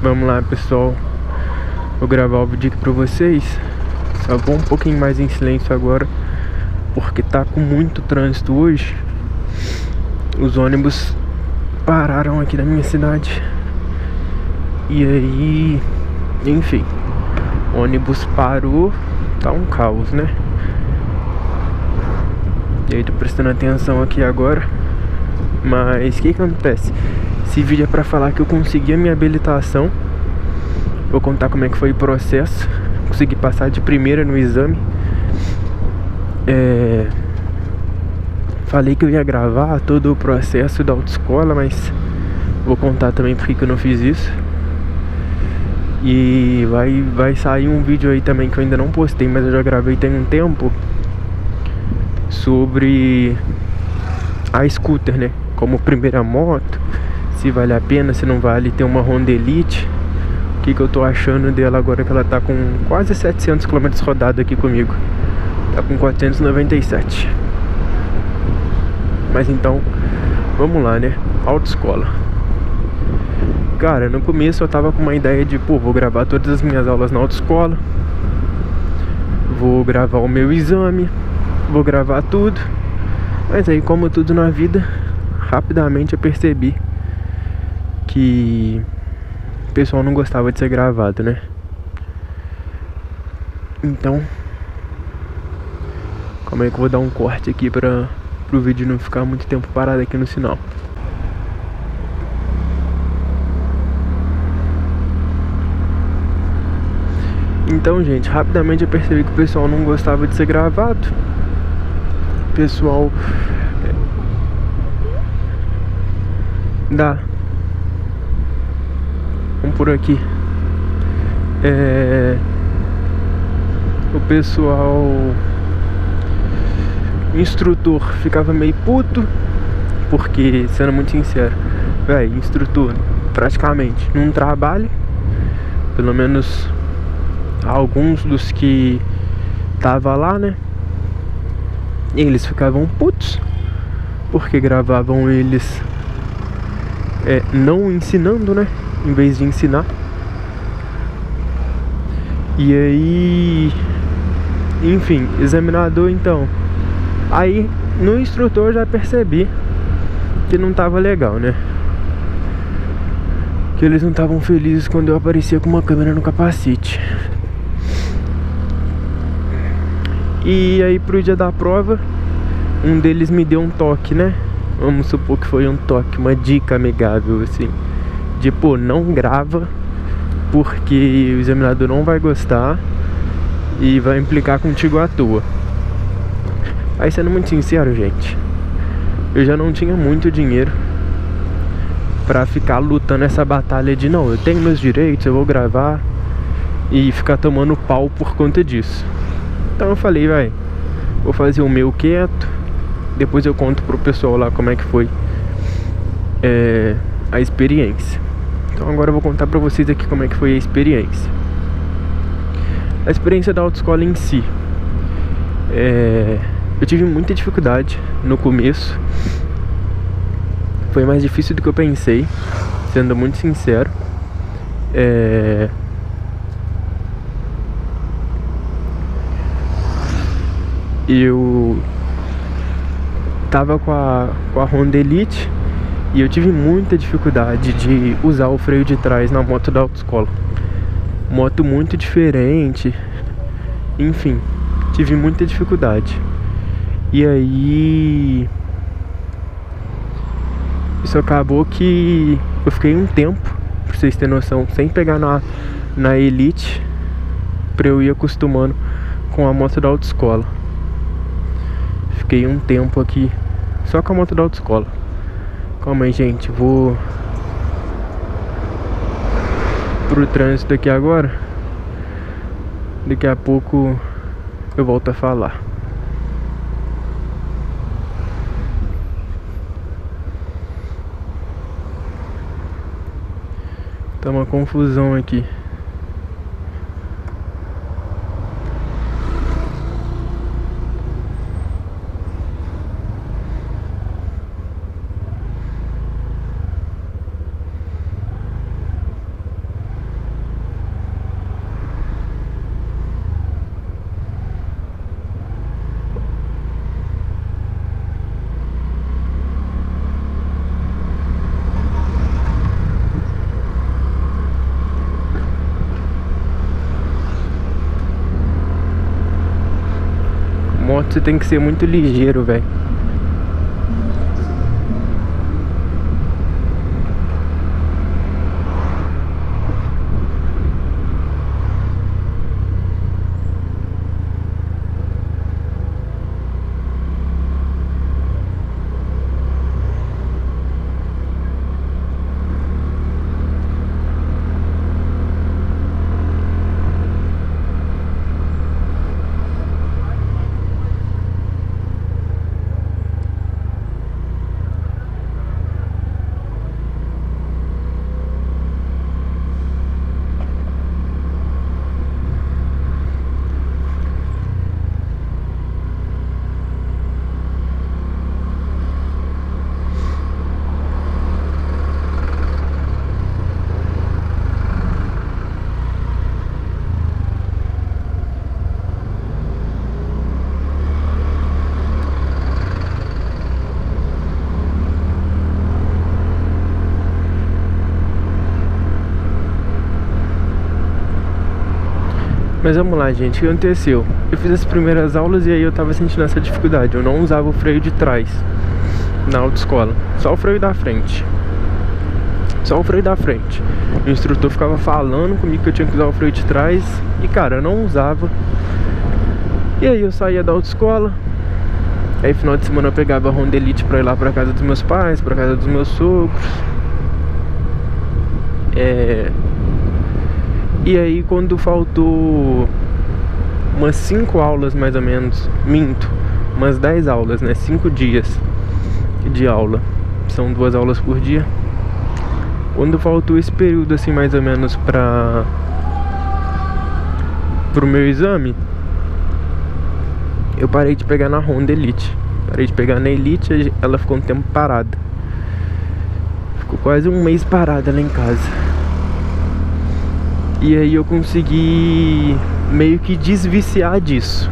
Vamos lá, pessoal. Vou gravar o vídeo aqui pra vocês. Só vou um pouquinho mais em silêncio agora, porque tá com muito trânsito hoje. Os ônibus pararam aqui na minha cidade. E aí, enfim, o ônibus parou. Tá um caos, né? E aí tô prestando atenção aqui agora. Mas o que acontece? Esse vídeo é pra falar que eu consegui a minha habilitação. Vou contar como é que foi o processo. Consegui passar de primeira no exame. Falei que eu ia gravar todo o processo da autoescola, mas vou contar também porque que eu não fiz isso. E vai sair um vídeo aí também que eu ainda não postei, mas eu já gravei tem um tempo, sobre a scooter, né? Como primeira moto, se vale a pena, se não vale ter uma Honda Elite. O que eu tô achando dela agora que ela tá com quase 700 km rodado aqui comigo. Tá com 497. Mas então, vamos lá, né? Autoescola. Cara, no começo eu tava com uma ideia de, vou gravar todas as minhas aulas na autoescola, vou gravar o meu exame, vou gravar tudo. Mas aí, como tudo na vida, rapidamente eu percebi que o pessoal não gostava de ser gravado, né? Então, calma aí que eu vou dar um corte aqui pro vídeo não ficar muito tempo parado aqui no sinal. Então, gente, rapidamente eu percebi que o pessoal não gostava de ser gravado. O pessoal vamos por aqui. O pessoal, o instrutor ficava meio puto, porque, sendo muito sincero, instrutor praticamente não trabalha. Pelo menos alguns dos que tava lá, né? Eles ficavam putos porque gravavam eles não ensinando, né? Em vez de ensinar. E aí, enfim, examinador então. Aí no instrutor eu já percebi que não tava legal, né? Que eles não estavam felizes quando eu aparecia com uma câmera no capacete. E aí pro dia da prova, um deles me deu um toque, né? Vamos supor que foi um toque, uma dica amigável, assim, de não grava, porque o examinador não vai gostar e vai implicar contigo à toa. Aí, sendo muito sincero, gente, eu já não tinha muito dinheiro pra ficar lutando essa batalha de não, eu tenho meus direitos, eu vou gravar e ficar tomando pau por conta disso. Então eu falei, vou fazer o meu quieto. Depois eu conto pro pessoal lá como é que foi a experiência. Então agora eu vou contar pra vocês aqui como é que foi a experiência. A experiência da autoescola em si. Eu tive muita dificuldade no começo. Foi mais difícil do que eu pensei, sendo muito sincero. Eu tava com a Honda Elite e eu tive muita dificuldade de usar o freio de trás na moto da autoescola. Moto muito diferente. Enfim, tive muita dificuldade. E aí, isso acabou que eu fiquei um tempo, pra vocês terem noção, sem pegar na Elite, pra eu ir acostumando com a moto da autoescola. Fiquei um tempo aqui só com a moto da autoescola. Calma aí, gente, vou pro trânsito aqui agora. Daqui a pouco eu volto a falar. Tá uma confusão aqui. moto você tem que ser muito ligeiro, velho. Mas vamos lá, gente, o que aconteceu? Eu fiz as primeiras aulas e aí eu tava sentindo essa dificuldade. Eu não usava o freio de trás na autoescola, só o freio da frente. Só o freio da frente. O instrutor ficava falando comigo que eu tinha que usar o freio de trás e, cara, eu não usava. E aí eu saía da autoescola. Aí final de semana eu pegava a Honda Elite pra ir lá pra casa dos meus pais, pra casa dos meus sogros. E aí quando faltou umas 5 aulas mais ou menos, minto, umas 10 aulas, né, 5 dias de aula, são 2 aulas por dia. Quando faltou esse período assim mais ou menos pro meu exame, eu parei de pegar na Honda Elite. Parei de pegar na Elite, ela ficou um tempo parada. Ficou quase um mês parada lá em casa. E aí eu consegui meio que desviciar disso.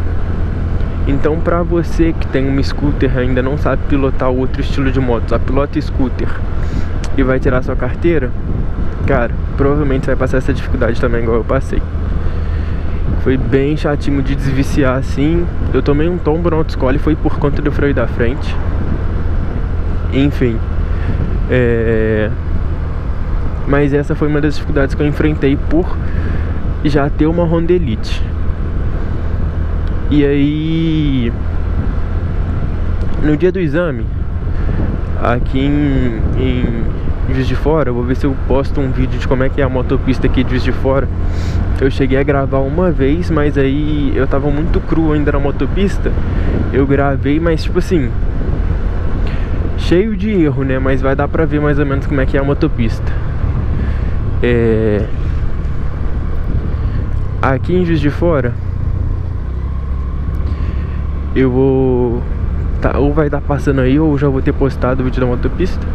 Então pra você que tem uma scooter e ainda não sabe pilotar outro estilo de moto, só pilota scooter e vai tirar sua carteira, cara, provavelmente você vai passar essa dificuldade também igual eu passei. Foi bem chatinho de desviciar assim. Eu tomei um tombo na autoescola e foi por conta do freio da frente. Enfim, mas essa foi uma das dificuldades que eu enfrentei por já ter uma Honda Elite. E aí, no dia do exame, aqui em Juiz de Fora, eu vou ver se eu posto um vídeo de como é que é a motopista aqui de Juiz de Fora. Eu cheguei a gravar uma vez, mas aí eu tava muito cru ainda na motopista. Eu gravei, mas tipo assim, cheio de erro, né? Mas vai dar pra ver mais ou menos como é que é a motopista. Aqui em Juiz de Fora, eu vou ou vai dar passando aí, ou já vou ter postado o vídeo da motopista.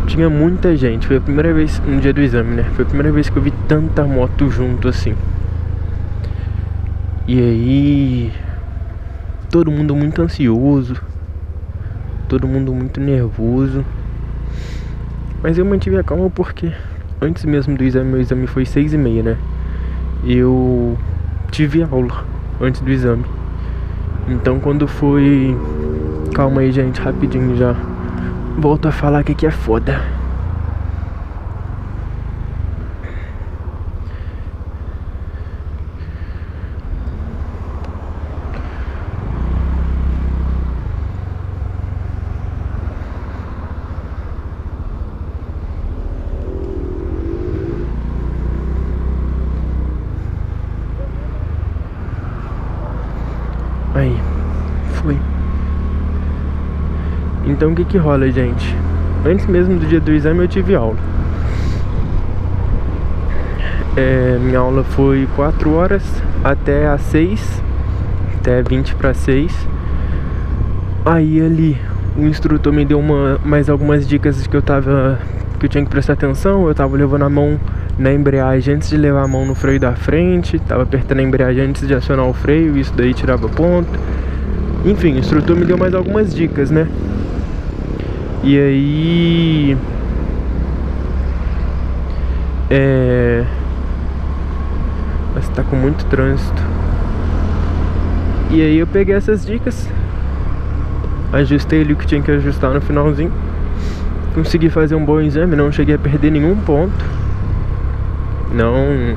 Tinha muita gente, foi a primeira vez no dia do exame, né? Foi a primeira vez que eu vi tanta moto junto assim. E aí, todo mundo muito ansioso, todo mundo muito nervoso. Mas eu mantive a calma porque antes mesmo do exame, meu exame foi 6h30, né? Eu tive aula antes do exame. Então quando foi... Calma aí, gente, rapidinho já volto a falar que é foda. Aí, foi. Então o que rola, gente? Antes mesmo do dia do exame eu tive aula. Minha aula foi 4 horas até às 6, até 20 para 6. Aí ali o instrutor me deu mais algumas dicas que eu tinha que prestar atenção. Eu tava levando a mão na embreagem antes de levar a mão no freio da frente, tava apertando a embreagem antes de acionar o freio, isso daí tirava ponto. Enfim, o instrutor me deu mais algumas dicas, né? E aí... Mas tá com muito trânsito. E aí eu peguei essas dicas, ajustei ali o que tinha que ajustar no finalzinho, consegui fazer um bom exame, não cheguei a perder nenhum ponto. Não,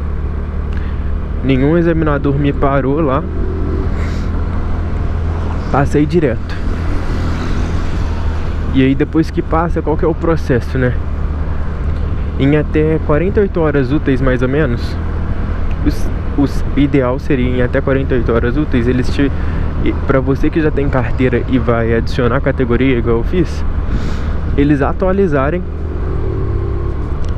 nenhum examinador me parou lá. Passei direto. E aí depois que passa, qual que é o processo, né? Em até 48 horas úteis, mais ou menos, os ideal seria em até 48 horas úteis, eles te... Pra você que já tem carteira e vai adicionar categoria, igual eu fiz, eles atualizarem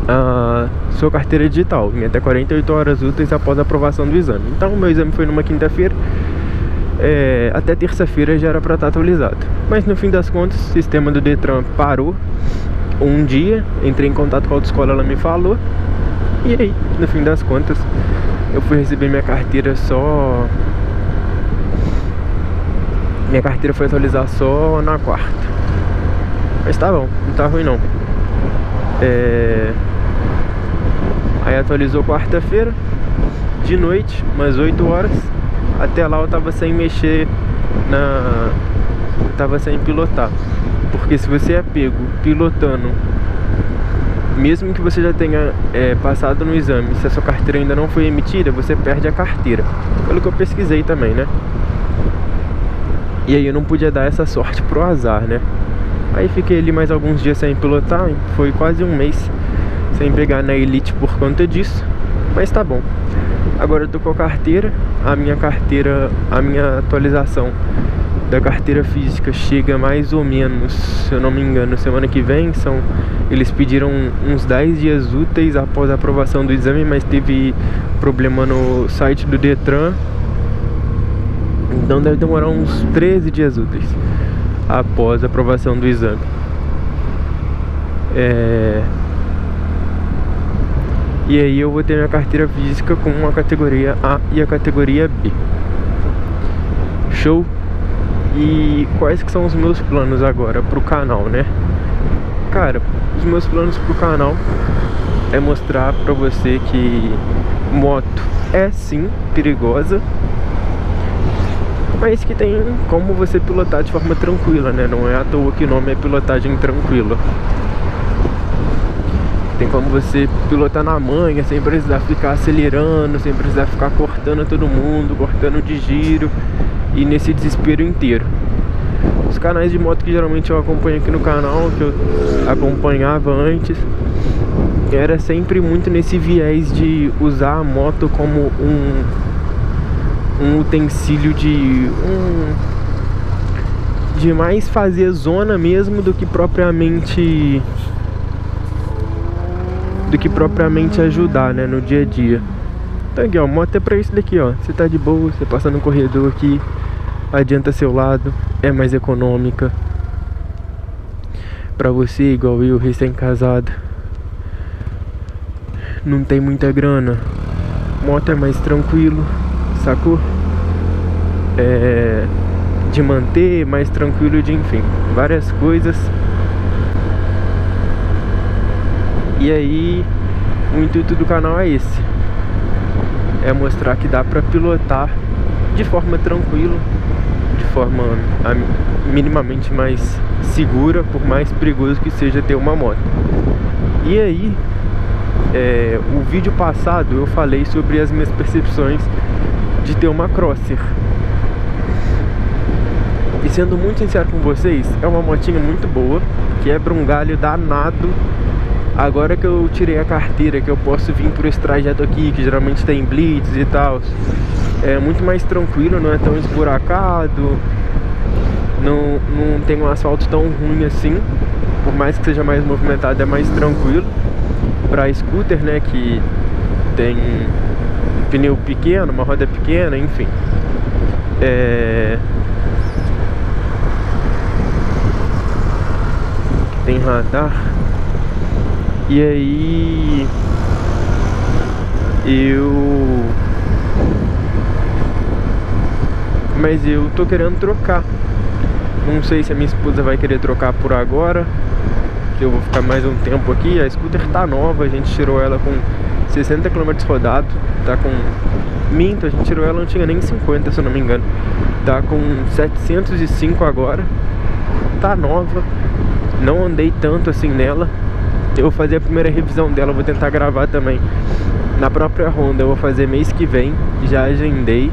a sua carteira digital em até 48 horas úteis após a aprovação do exame. Então o meu exame foi numa quinta-feira, até terça-feira já era para estar atualizado. Mas no fim das contas, o sistema do Detran parou um dia, entrei em contato com a autoescola, ela me falou, e aí, no fim das contas, eu fui receber minha carteira só... Minha carteira foi atualizar só na quarta. Mas tá bom, não tá ruim não. Aí atualizou quarta-feira, de noite, umas 8 horas. Até lá eu tava sem mexer na... Tava sem pilotar. Porque se você é pego pilotando, mesmo que você já tenha passado no exame, se a sua carteira ainda não foi emitida, você perde a carteira. Pelo que eu pesquisei também, né? E aí eu não podia dar essa sorte pro azar, né? Aí fiquei ali mais alguns dias sem pilotar, foi quase um mês sem pegar na Elite por conta disso. Mas tá bom. Agora eu tô com a carteira, a minha atualização da carteira física chega mais ou menos, se eu não me engano, semana que vem. Eles pediram uns 10 dias úteis após a aprovação do exame, mas teve problema no site do Detran. Então deve demorar uns 13 dias úteis após a aprovação do exame. E aí eu vou ter minha carteira física com a categoria A e a categoria B. Show? E quais que são os meus planos agora pro canal, né? Cara, os meus planos pro canal é mostrar pra você que moto é sim perigosa, mas que tem como você pilotar de forma tranquila, né? Não é à toa que o nome é pilotagem tranquila. Tem como você pilotar na manha, sem precisar ficar acelerando, sem precisar ficar cortando todo mundo, cortando de giro e nesse desespero inteiro. Os canais de moto que geralmente eu acompanho aqui no canal, que eu acompanhava antes, era sempre muito nesse viés de usar a moto como um utensílio de mais fazer zona mesmo do que propriamente ajudar, né, no dia a dia. Então aqui, ó, moto é pra isso daqui, ó. Você tá de boa, você passa no corredor aqui, adianta seu lado, é mais econômica. Pra você, igual eu, recém-casado, não tem muita grana, moto é mais tranquilo, sacou? De manter, mais tranquilo, de enfim, várias coisas. E aí, o intuito do canal é esse: é mostrar que dá pra pilotar de forma tranquila, de forma minimamente mais segura, por mais perigoso que seja ter uma moto. E aí, o vídeo passado eu falei sobre as minhas percepções de ter uma Crosser. E sendo muito sincero com vocês, é uma motinha muito boa, quebra um galho danado. Agora que eu tirei a carteira, que eu posso vir por esse trajeto aqui, que geralmente tem blitz e tal, é muito mais tranquilo, não é tão esburacado, não tem um asfalto tão ruim assim. Por mais que seja mais movimentado, é mais tranquilo. Pra scooter, né, que tem um pneu pequeno, uma roda pequena, enfim, tem radar. E aí mas eu tô querendo trocar. Não sei se a minha esposa vai querer trocar por agora, que eu vou ficar mais um tempo aqui. A scooter tá nova, a gente tirou ela com 60 km rodados. Tá com... Minto, a gente tirou ela, não tinha nem 50, se eu não me engano. Tá com 705 agora. Tá nova. Não andei tanto assim nela. Eu vou fazer a primeira revisão dela. Vou tentar gravar também na própria Honda. Eu vou fazer mês que vem. Já agendei.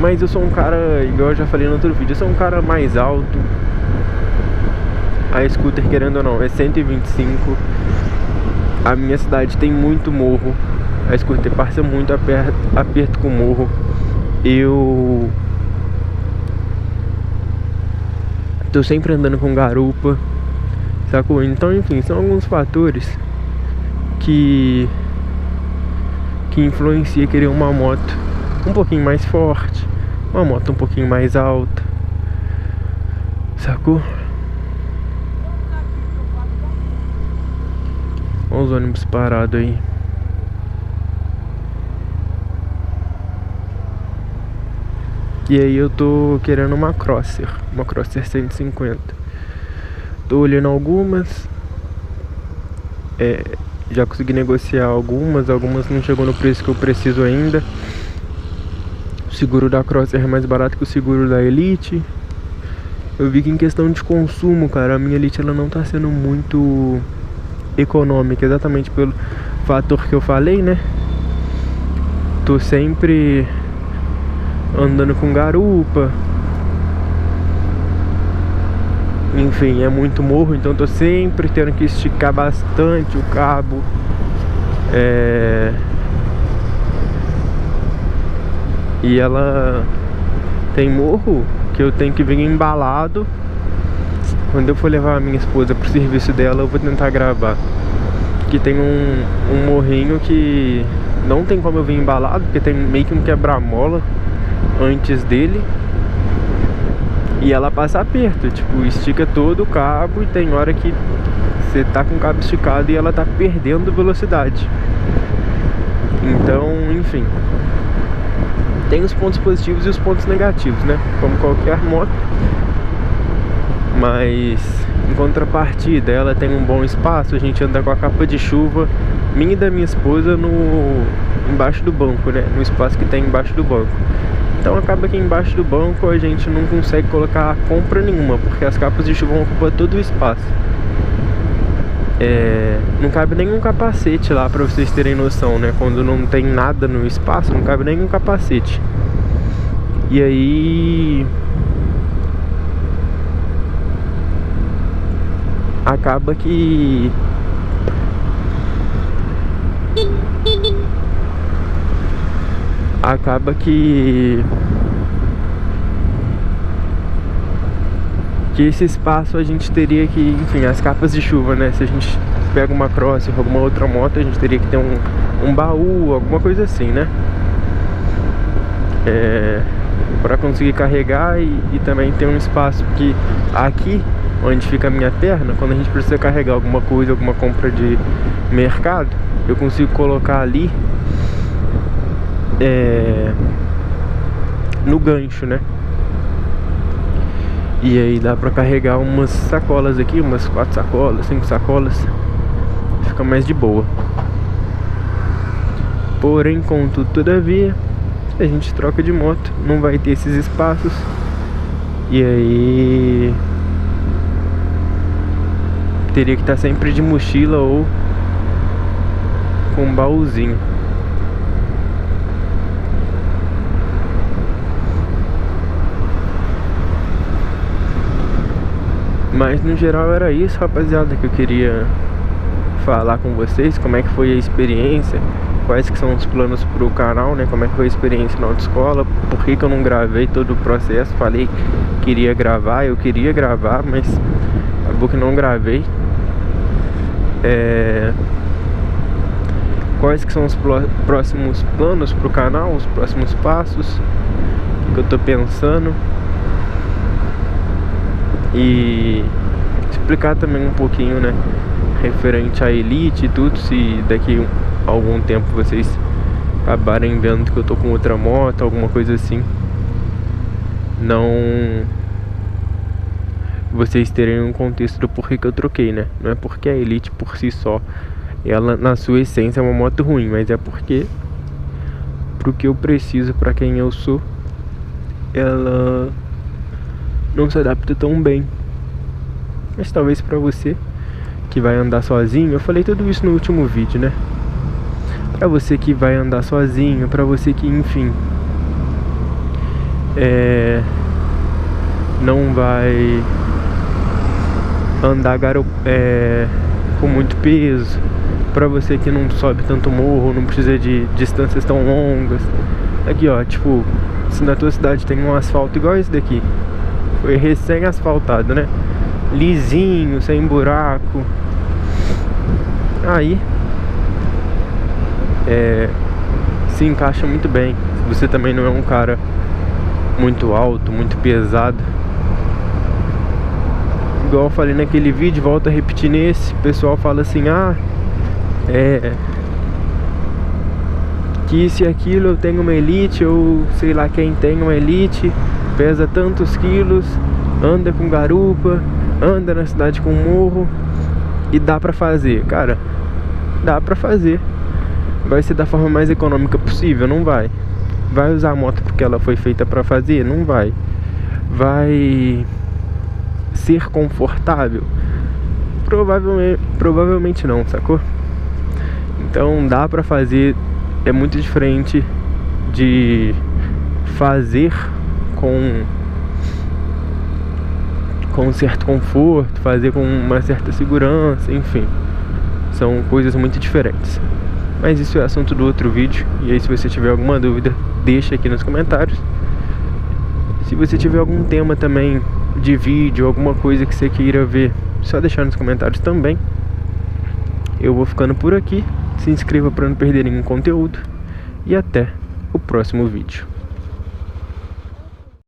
Mas eu sou um cara, igual eu já falei no outro vídeo, eu sou um cara mais alto. A scooter, querendo ou não, é 125. A minha cidade tem muito morro. A scooter passa muito aperto com morro. Eu tô sempre andando com garupa, sacou? Então, enfim, são alguns fatores que influencia querer uma moto um pouquinho mais forte, uma moto um pouquinho mais alta, sacou? Olha os ônibus parados aí. E aí eu tô querendo uma Crosser 150. Tô olhando algumas. Já consegui negociar algumas não chegou no preço que eu preciso ainda. O seguro da Crosser é mais barato que o seguro da Elite. Eu vi que em questão de consumo, cara, a minha Elite ela não tá sendo muito econômica, exatamente pelo fator que eu falei, né? Tô sempre andando com garupa. Enfim, é muito morro, então tô sempre tendo que esticar bastante o cabo. E ela tem morro que eu tenho que vir embalado. Quando eu for levar a minha esposa pro serviço dela, eu vou tentar gravar. Que tem um morrinho que não tem como eu vir embalado, porque tem meio que um quebra-mola antes dele. E ela passa aperto, tipo, estica todo o cabo. E tem hora que você tá com o cabo esticado e ela tá perdendo velocidade. Então, enfim, tem os pontos positivos e os pontos negativos, né? Como qualquer moto. Mas em contrapartida, ela tem um bom espaço. A gente anda com a capa de chuva minha e da minha esposa embaixo do banco, né? No espaço que tem embaixo do banco. Então acaba que embaixo do banco a gente não consegue colocar compra nenhuma, porque as capas de chuva ocupam todo o espaço. Não cabe nenhum capacete lá, pra vocês terem noção, né? Quando não tem nada no espaço, não cabe nenhum capacete. E aí acaba que esse espaço a gente teria que, enfim, as capas de chuva, né? Se a gente pega uma Crosser ou alguma outra moto, a gente teria que ter um baú, alguma coisa assim, né? Pra conseguir carregar e também ter um espaço que aqui onde fica a minha perna, quando a gente precisa carregar alguma coisa, alguma compra de mercado, eu consigo colocar ali no gancho, né? E aí dá pra carregar umas sacolas aqui, umas 4 sacolas, 5 sacolas. Fica mais de boa. Porém, contudo, todavia, se a gente troca de moto, não vai ter esses espaços. E aí teria que estar sempre de mochila ou com um baúzinho. Mas no geral era isso, rapaziada, que eu queria falar com vocês. Como é que foi a experiência, quais que são os planos pro canal, né? Como é que foi a experiência na autoescola, por que eu não gravei todo o processo. Falei que queria gravar, eu queria gravar, mas acabou que não gravei. Quais que são os próximos planos pro canal, os próximos passos que eu tô pensando. E explicar também um pouquinho, né, referente à Elite e tudo. Se daqui a algum tempo vocês acabarem vendo que eu tô com outra moto, alguma coisa assim, não vocês terem um contexto do porquê que eu troquei, né? Não é porque a Elite por si só, ela na sua essência é uma moto ruim, mas é porque pro que eu preciso, pra quem eu sou, ela não se adapta tão bem. Mas talvez pra você que vai andar sozinho, eu falei tudo isso no último vídeo, né? Pra você que vai andar sozinho, pra você que, enfim, não vai andar com muito peso, pra você que não sobe tanto morro, não precisa de distâncias tão longas. Aqui ó, tipo, se na tua cidade tem um asfalto igual esse daqui, foi recém-asfaltado, né? Lisinho, sem buraco. Aí se encaixa muito bem. Se você também não é um cara muito alto, muito pesado, igual eu falei naquele vídeo, volto a repetir nesse, o pessoal fala assim, que isso e aquilo, eu tenho uma elite, ou sei lá quem tem uma elite, pesa tantos quilos, anda com garupa, anda na cidade com morro, e dá pra fazer. Cara, dá pra fazer. Vai ser da forma mais econômica possível? Não vai. Vai usar a moto porque ela foi feita pra fazer? Não vai. Vai ser confortável? Provavelmente não, sacou? Então dá pra fazer. É muito diferente de fazer com um certo conforto, fazer com uma certa segurança, enfim, são coisas muito diferentes. Mas isso é assunto do outro vídeo. E aí, se você tiver alguma dúvida, deixa aqui nos comentários. Se você tiver algum tema também de vídeo, alguma coisa que você queira ver, só deixar nos comentários também. Eu vou ficando por aqui. Se inscreva para não perder nenhum conteúdo. E até o próximo vídeo.